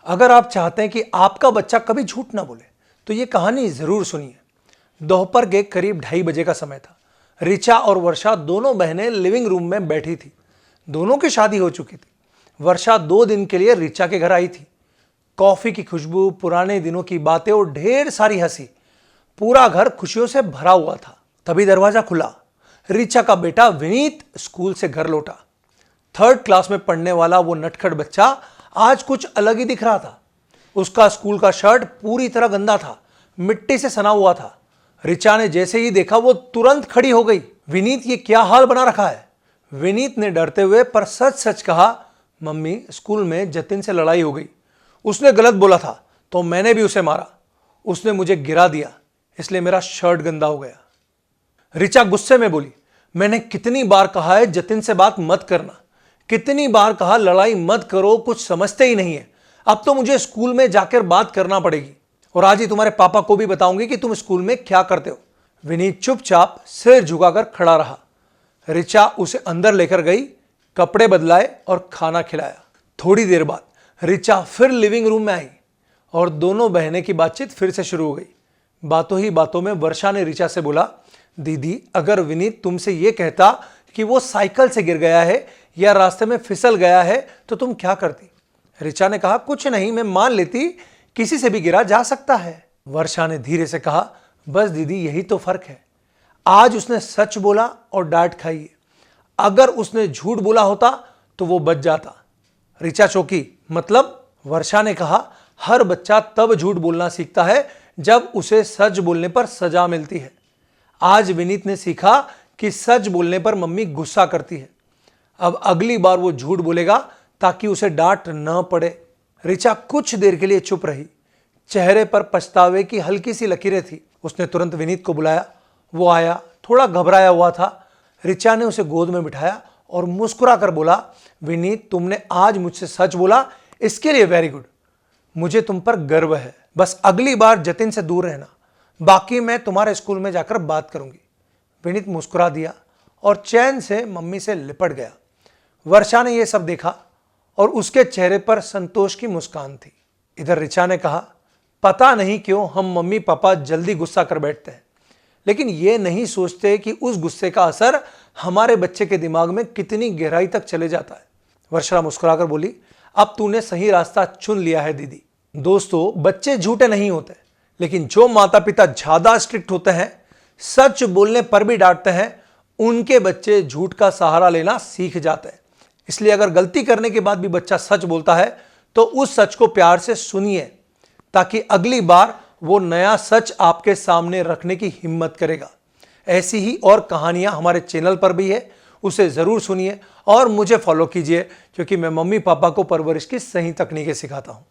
अगर आप चाहते हैं कि आपका बच्चा कभी झूठ ना बोले तो ये कहानी जरूर सुनिए। दोपहर के करीब 2:30 बजे का समय था। ऋचा और वर्षा दोनों बहनें लिविंग रूम में बैठी थी। दोनों की शादी हो चुकी थी। वर्षा 2 दिन के लिए ऋचा के घर आई थी। कॉफी की खुशबू, पुराने दिनों की बातें और ढेर सारी हंसी। पूरा घर खुशियों से भरा हुआ था। तभी दरवाजा खुला। ऋचा का बेटा विनीत स्कूल से घर लौटा। 3rd क्लास में पढ़ने वाला वो नटखट बच्चा आज कुछ अलग ही दिख रहा था। उसका स्कूल का शर्ट पूरी तरह गंदा था, मिट्टी से सना हुआ था। ऋचा ने जैसे ही देखा वो तुरंत खड़ी हो गई। विनीत, ये क्या हाल बना रखा है? विनीत ने डरते हुए पर सच सच कहा, मम्मी, स्कूल में जतिन से लड़ाई हो गई। उसने गलत बोला था तो मैंने भी उसे मारा। उसने मुझे गिरा दिया, इसलिए मेरा शर्ट गंदा हो गया। ऋचा गुस्से में बोली, मैंने कितनी बार कहा है जतिन से बात मत करना, कितनी बार कहा लड़ाई मत करो, कुछ समझते ही नहीं है। अब तो मुझे स्कूल में जाकर बात करना पड़ेगी और आज ही तुम्हारे पापा को भी बताऊंगी कि तुम स्कूल में क्या करते हो। विनीत चुपचाप सिर झुकाकर खड़ा रहा। ऋचा उसे अंदर लेकर गई, कपड़े बदलाए और खाना खिलाया। थोड़ी देर बाद ऋचा फिर लिविंग रूम में आई और दोनों बहनें की बातचीत फिर से शुरू हो गई। बातों ही बातों में वर्षा ने ऋचा से बोला, दीदी, अगर विनीत तुमसे यह कहता कि वो साइकिल से गिर गया है या रास्ते में फिसल गया है तो तुम क्या करती? ऋचा ने कहा, कुछ नहीं, मैं मान लेती, किसी से भी गिरा जा सकता है। वर्षा ने धीरे से कहा, बस दीदी, यही तो फर्क है। आज उसने सच बोला और डांट खाई है। अगर उसने झूठ बोला होता तो वो बच जाता। ऋचा चौंकी। मतलब? वर्षा ने कहा, हर बच्चा तब झूठ बोलना सीखता है जब उसे सच बोलने पर सजा मिलती है। आज विनीत ने सीखा कि सच बोलने पर मम्मी गुस्सा करती है। अब अगली बार वो झूठ बोलेगा ताकि उसे डांट न पड़े। ऋचा कुछ देर के लिए चुप रही। चेहरे पर पछतावे की हल्की सी लकीरें थी। उसने तुरंत विनीत को बुलाया। वो आया, थोड़ा घबराया हुआ था। ऋचा ने उसे गोद में बिठाया और मुस्कुरा कर बोला, विनीत, तुमने आज मुझसे सच बोला, इसके लिए वेरी गुड। मुझे तुम पर गर्व है। बस अगली बार जतिन से दूर रहना, बाकी मैं तुम्हारे स्कूल में जाकर बात करूंगी। विनीत मुस्कुरा दिया और चैन से मम्मी से लिपट गया। वर्षा ने यह सब देखा और उसके चेहरे पर संतोष की मुस्कान थी। इधर ऋचा ने कहा, पता नहीं क्यों हम मम्मी पापा जल्दी गुस्सा कर बैठते हैं, लेकिन ये नहीं सोचते कि उस गुस्से का असर हमारे बच्चे के दिमाग में कितनी गहराई तक चले जाता है। वर्षा मुस्कुराकर बोली, अब तूने सही रास्ता चुन लिया है दीदी। दोस्तों, बच्चे झूठे नहीं होते, लेकिन जो माता पिता ज्यादा स्ट्रिक्ट होते हैं, सच बोलने पर भी डांटते हैं, उनके बच्चे झूठ का सहारा लेना सीख जाते हैं। इसलिए अगर गलती करने के बाद भी बच्चा सच बोलता है तो उस सच को प्यार से सुनिए, ताकि अगली बार वो नया सच आपके सामने रखने की हिम्मत करेगा। ऐसी ही और कहानियां हमारे चैनल पर भी है, उसे जरूर सुनिए और मुझे फॉलो कीजिए, क्योंकि मैं मम्मी पापा को परवरिश की सही तकनीकें सिखाता हूं।